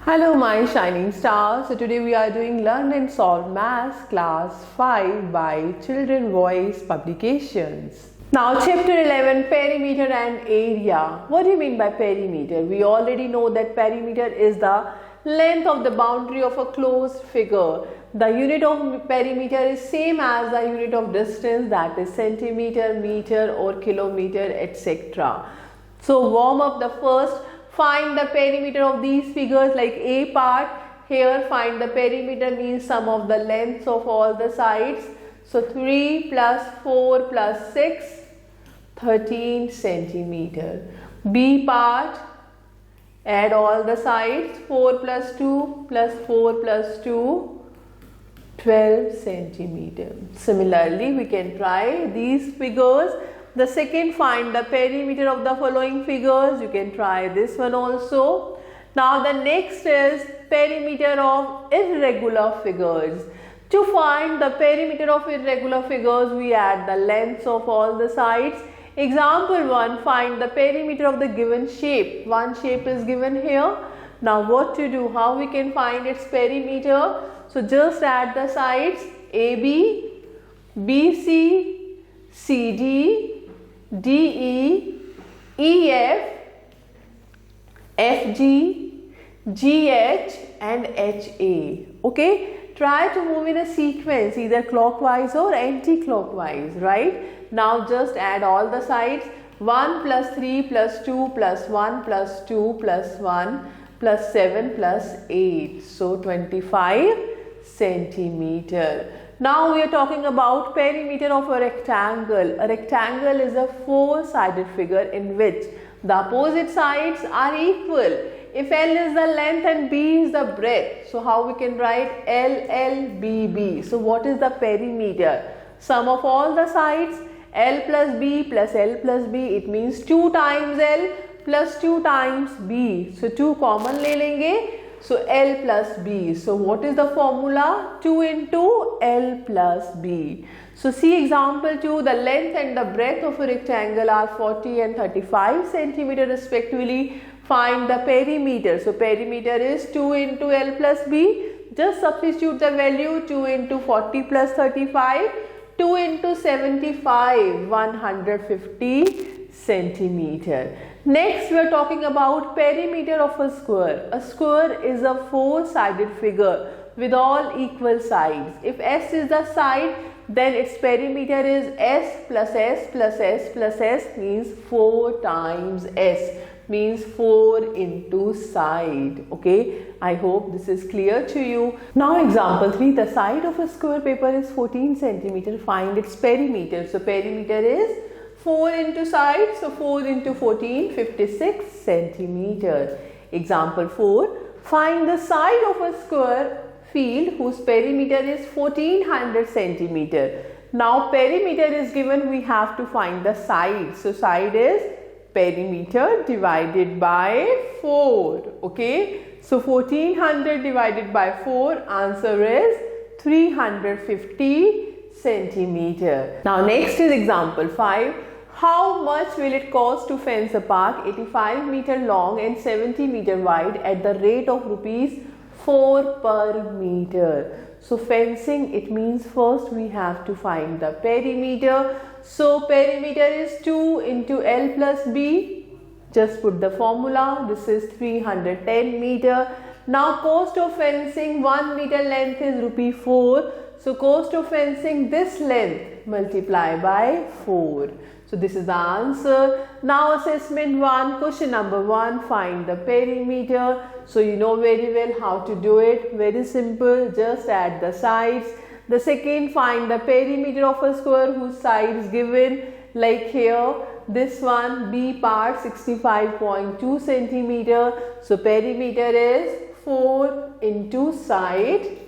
Hello my shining stars. So today we are doing Learn and Solve Maths Class 5 by Children Voice Publications. Now chapter 11, perimeter and area. What do you mean by perimeter? We already know that perimeter is the length of the boundary of a closed figure. The unit of perimeter is same as the unit of distance, that is centimeter, meter or kilometer, etc. So warm up the first. Find the perimeter of these figures, like A part. Here find the perimeter means sum of the lengths of all the sides. So 3 plus 4 plus 6, 13 centimeter. B part, add all the sides. 4 plus 2 plus 4 plus 2, 12 centimeter. Similarly, we can try these figures. The second, find the perimeter of the following figures. You can try this one also. Now the next is perimeter of irregular figures. To find the perimeter of irregular figures, we add the lengths of all the sides. Example 1, find the perimeter of the given shape. One shape is given here. Now what to do? How we can find its perimeter? So just add the sides AB, BC, CD, DE, EF, FG, GH and HA. Okay, try to move in a sequence, either clockwise or anti-clockwise, right? Now just add all the sides. 1 plus 3 plus 2 plus 1 plus 2 plus 1 plus 7 plus 8. So 25 centimeter. Now we are talking about perimeter of a rectangle. A rectangle is a four-sided figure in which the opposite sides are equal. If L is the length and B is the breadth, so how we can write LLBB? So what is the perimeter? Sum of all the sides, L plus B plus L plus B, it means 2 times L plus 2 times B. So 2 common ले लेंगे. So L plus B. So what is the formula? 2 into L plus B. So see example 2. The length and the breadth of a rectangle are 40 and 35 centimeter respectively. Find the perimeter. So perimeter is 2 into L plus B. Just substitute the value. 2 into 40 plus 35. 2 into 75. 150 centimeter. Next we are talking about perimeter of a square. A square is a four-sided figure with all equal sides. If S is the side, then its perimeter is S plus S plus S plus S, means 4 times S, means 4 into side. Okay, I hope this is clear to you. Now example 3, the side of a square paper is 14 centimeter. Find its perimeter. So perimeter is 4 into side, so 4 into 14, 56 centimeter. Example 4, find the side of a square field whose perimeter is 1400 centimeter. Now perimeter is given, we have to find the side. So side is perimeter divided by 4. Okay, so 1400 divided by 4, answer is 350 centimeter. Now next is example 5. How much will it cost to fence a park 85 meter long and 70 meter wide at the rate of rupees 4 per meter? So fencing, it means first we have to find the perimeter. So perimeter is 2 into L plus B. Just put the formula. This is 310 meter. Now cost of fencing, 1 meter length is rupee 4. So cost of fencing this length multiply by 4. So this is the answer. Now assessment 1, question number 1, find the perimeter. So you know very well how to do it. Very simple, just add the sides. The second, find the perimeter of a square whose side is given, like here. This one, B part 65.2 centimeter. So perimeter is 4 into side.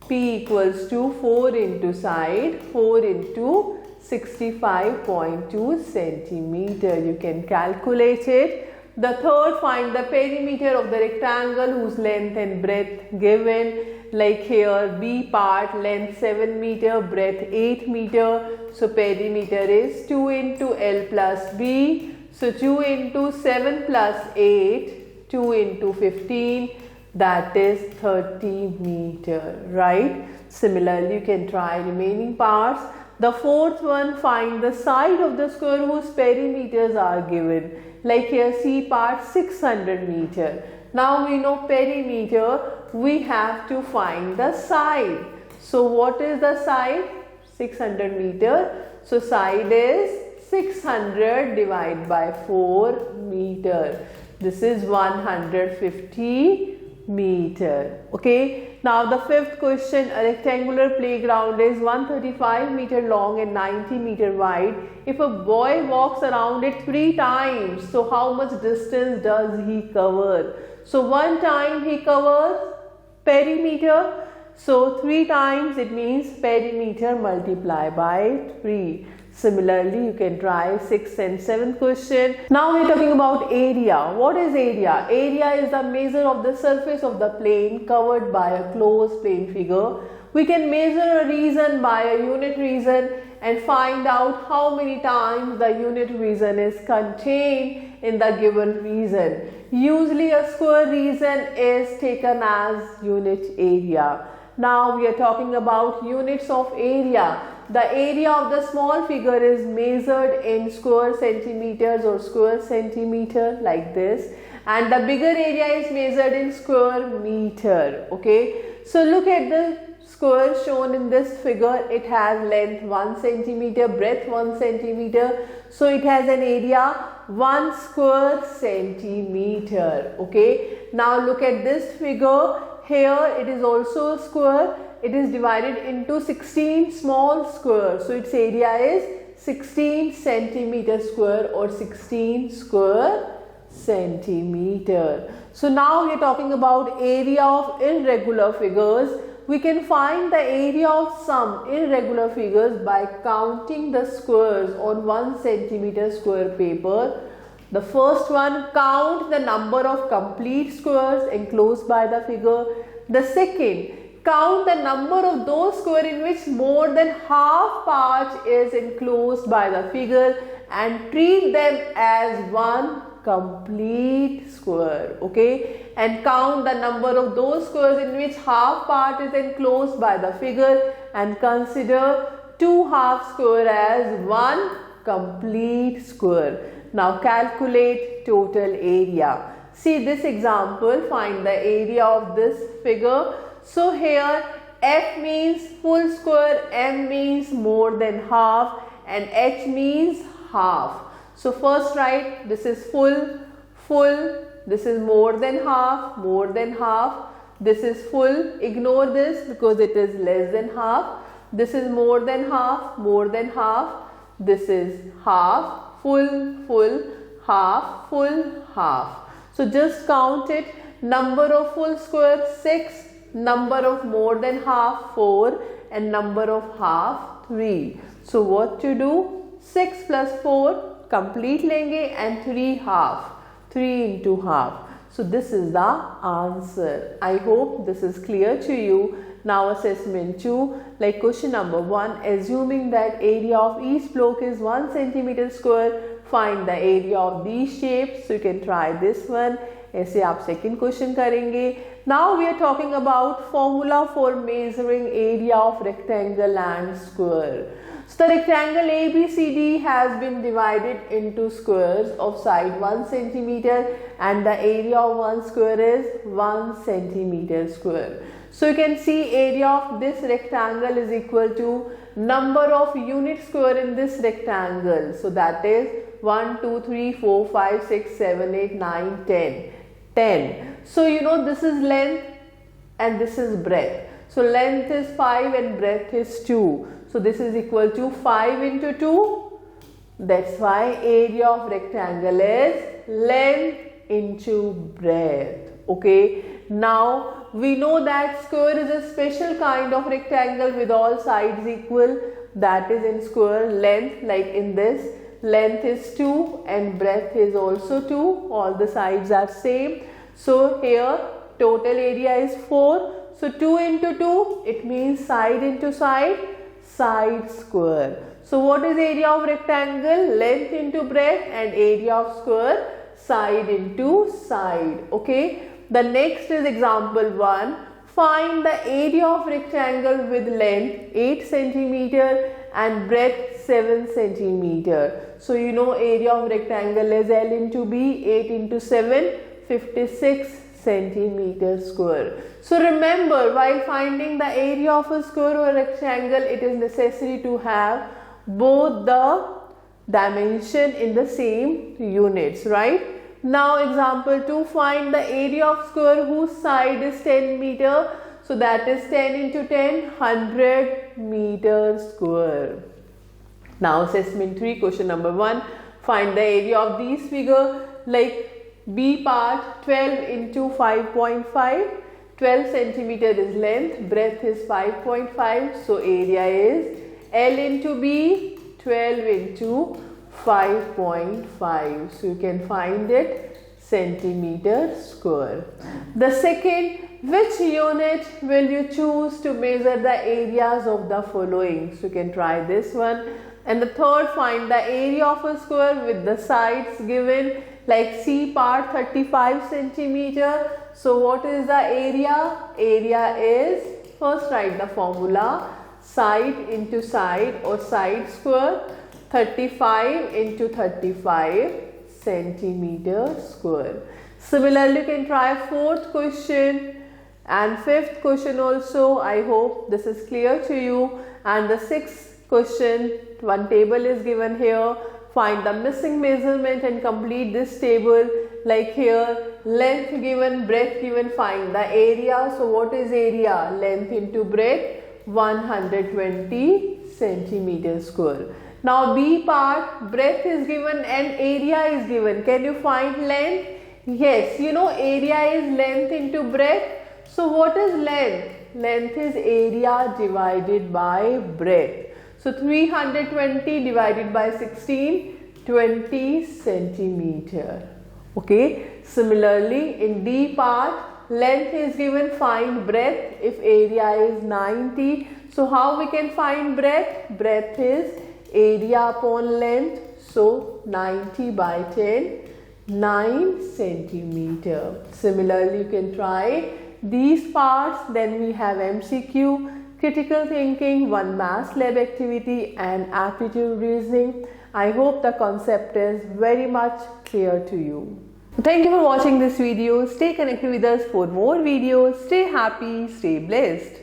P equals to 4 into side, 4 into 65.2 centimeter. You can calculate it. The third, find the perimeter of the rectangle whose length and breadth given, like here B part, length 7 meter, breadth 8 meter. So perimeter is 2 into L plus B. So 2 into 7 plus 8, 2 into 15, that is 30 meter, right? Similarly, you can try remaining parts. The fourth one, find the side of the square whose perimeters are given. Like here, see part 600 meter. Now we know perimeter, we have to find the side. So what is the side? 600 meter. So side is 600 divided by 4 meter. This is 150 meter. Okay. Now the fifth question, a rectangular playground is 135 meter long and 90 meter wide. If a boy walks around it 3 times, so how much distance does he cover? So one time he covers perimeter. So 3 times, it means perimeter multiply by 3. Similarly, you can try 6th and 7th question. Now we are talking about area. What is area? Area is the measure of the surface of the plane covered by a closed plane figure. We can measure a region by a unit region and find out how many times the unit region is contained in the given region. Usually a square region is taken as unit area. Now we are talking about units of area. The area of the small figure is measured in square centimeters or square centimeter like this, and the bigger area is measured in square meter. Okay, so look at the square shown in this figure. It has length 1 centimeter, breadth 1 centimeter, so it has an area 1 square centimeter. Okay, now look at this figure. Here it is also a square. It is divided into 16 small squares. So its area is 16 centimeter square or 16 square centimeter. So now we are talking about area of irregular figures. We can find the area of some irregular figures by counting the squares on 1 centimeter square paper. The first one, count the number of complete squares enclosed by the figure. The second, count the number of those squares in which more than half part is enclosed by the figure and treat them as one complete square. Okay, and count the number of those squares in which half part is enclosed by the figure and consider 2 half square as one complete square. Now calculate total area. See this example, find the area of this figure. So here F means full square, M means more than half, and H means half. So first write this is full, full, this is more than half, this is full, ignore this because it is less than half, this is more than half, this is half, full, full, half, full, half. So just count it. Number of full square 6, number of more than half 4, and number of half 3. So what to do? 6 plus 4 complete lenge and 3 half, 3 into half. So this is the answer. I hope this is clear to you. Now assessment 2, like question number 1, assuming that area of each block is 1 centimeter square, find the area of these shapes. So you can try this one. ऐसे आप second question करेंगे. Now we are talking about formula for measuring area of rectangle and square. So the rectangle ABCD has been divided into squares of side 1 centimeter and the area of one square is 1 centimeter square. So you can see area of this rectangle is equal to number of unit square in this rectangle. So that is 1, 2, 3, 4, 5, 6, 7, 8, 9, 10. 10. So you know this is length and this is breadth. So length is 5 and breadth is 2. So this is equal to 5 into 2. That's why area of rectangle is length into breadth. Okay. Now we know that square is a special kind of rectangle with all sides equal. That is in square length, like in this, length is 2 and breadth is also 2. All the sides are same. So here total area is 4. So 2 into 2, it means side into side, side square. So what is area of rectangle? Length into breadth, and area of square, side into side. Okay. The next is example 1. Find the area of rectangle with length 8 centimeter and breadth 7 centimeter. So you know area of rectangle is L into B, 8 into 7, 56 centimeter square. So remember, while finding the area of a square or rectangle, it is necessary to have both the dimension in the same units, right? Now example 2, find the area of square whose side is 10 meter. So that is 10 into 10, 100 meter square. Now assessment 3, question number 1, find the area of these figure, like B part 12 into 5.5, 12 centimeter is length, breadth is 5.5, so area is L into B, 12 into 5.5, so you can find it centimeter square. The second, which unit will you choose to measure the areas of the following? So you can try this one. And the third, find the area of a square with the sides given, like C part 35 centimeter. So what is the area? Area is, first write the formula, side into side or side square, 35 into 35 centimeter square. Similarly, you can try fourth question and fifth question also. I hope this is clear to you. And the sixth question, one table is given here. Find the missing measurement and complete this table. Like here, length given, breadth given, find the area. So what is area? Length into breadth, 120 centimeter square. Now B part, breadth is given and area is given. Can you find length? Yes, you know area is length into breadth. So what is length? Length is area divided by breadth. So 320 divided by 16, 20 centimeter. Okay. Similarly, in D part, length is given, find breadth if area is 90. So how we can find breadth? Breadth is area upon length. So 90 by 10, 9 centimeter. Similarly, you can try these parts. Then we have MCQ, critical thinking, one maths lab activity and aptitude reasoning. I hope the concept is very much clear to you. Thank you for watching this video. Stay connected with us for more videos. Stay happy, stay blessed.